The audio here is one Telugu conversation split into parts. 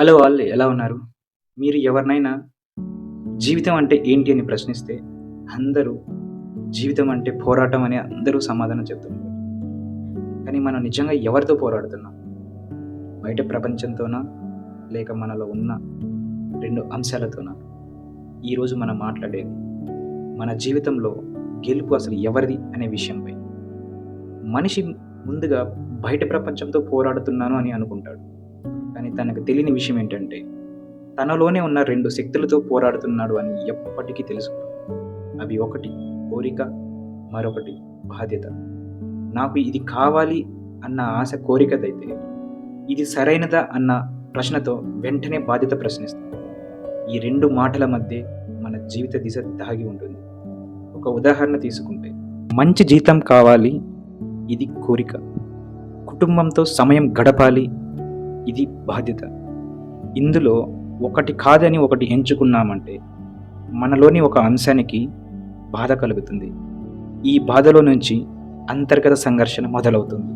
హలో ఆల్ ఎలా ఉన్నారు? మీరు ఎవరినైనా జీవితం అంటే ఏంటి అని ప్రశ్నిస్తే అందరూ జీవితం అంటే పోరాటం అని అందరూ సమాధానం చెప్తుంటారు. కానీ మనం నిజంగా ఎవరితో పోరాడుతున్నాం? బయట ప్రపంచంతోనా? లేక మనలో ఉన్న 2 అంశాలతోనా? ఈరోజు మనం మాట్లాడేది మన జీవితంలో గెలుపు అసలు ఎవరిది అనే విషయంపై. మనిషి ముందుగా బయట ప్రపంచంతో పోరాడుతున్నాను అని అనుకుంటాడు. కానీ తనకు తెలియని విషయం ఏంటంటే తనలోనే ఉన్న 2 శక్తులతో పోరాడుతున్నాడు అని ఎప్పటికీ తెలుసుకోడు. అవి ఒకటి కోరిక, మరొకటి బాధ్యత. నాకు ఇది కావాలి అన్న ఆశ కోరికదైతే, ఇది సరైనదా అన్న ప్రశ్నతో వెంటనే బాధ్యత ప్రశ్నిస్తాం. ఈ 2 మాటల మధ్యే మన జీవిత దిశ దాగి ఉంటుంది. ఒక ఉదాహరణ తీసుకుంటే, మంచి జీతం కావాలి, ఇది కోరిక. కుటుంబంతో సమయం గడపాలి, ఇది బాధ్యత. ఇందులో ఒకటి కాదని ఒకటి ఎంచుకున్నామంటే మనలోని ఒక అంశానికి బాధ కలుగుతుంది. ఈ బాధలో నుంచి అంతర్గత సంఘర్షణ మొదలవుతుంది.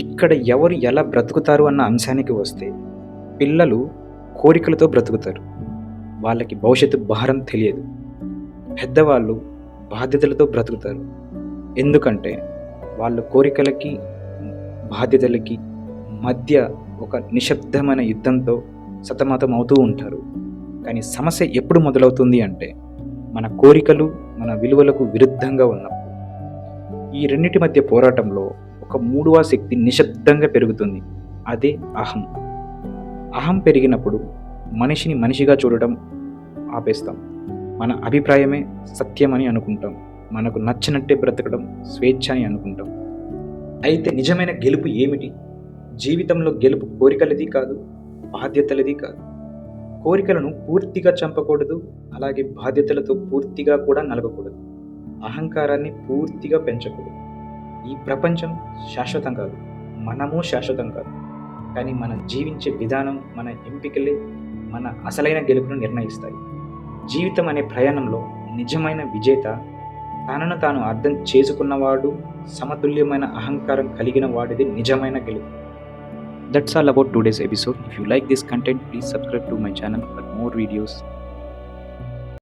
ఇక్కడ ఎవరు ఎలా బ్రతుకుతారు అన్న అంశానికి వస్తే పిల్లలు కోరికలతో బ్రతుకుతారు. వాళ్ళకి భవిష్యత్తు భారం తెలియదు. పెద్దవాళ్ళు బాధ్యతలతో బ్రతుకుతారు. ఎందుకంటే వాళ్ళు కోరికలకి బాధ్యతలకి మధ్య ఒక నిశ్శబ్దమైన యుద్ధంతో సతమతం అవుతూ ఉంటారు. కానీ సమస్య ఎప్పుడు మొదలవుతుంది అంటే మన కోరికలు మన విలువలకు విరుద్ధంగా ఉన్నప్పుడు. ఈ రెండిటి మధ్య పోరాటంలో ఒక మూడవ శక్తి నిశ్శబ్దంగా పెరుగుతుంది. అదే అహం. అహం పెరిగినప్పుడు మనిషిని మనిషిగా చూడడం ఆపేస్తాం. మన అభిప్రాయమే సత్యమని అనుకుంటాం. మనకు నచ్చినట్టే బ్రతకడం స్వేచ్ఛ అని అనుకుంటాం. అయితే నిజమైన గెలుపు ఏమిటి? జీవితంలో గెలుపు కోరికలది కాదు, బాధ్యతలది కాదు. కోరికలను పూర్తిగా చంపకూడదు, అలాగే బాధ్యతలతో పూర్తిగా కూడా నలగకూడదు. అహంకారాన్ని పూర్తిగా పెంచకూడదు. ఈ ప్రపంచం శాశ్వతం కాదు, మనము శాశ్వతం కాదు. కానీ మనం జీవించే విధానం, మన ఎంపికలే మన అసలైన గెలుపును నిర్ణయిస్తాయి. జీవితం అనే ప్రయాణంలో నిజమైన విజేత తనను తాను అర్థం చేసుకున్నవాడు, సమతుల్యమైన అహంకారం కలిగిన వాడిది నిజమైన గెలుపు. That's all about today's episode. If you like this content, please subscribe to my channel for more videos.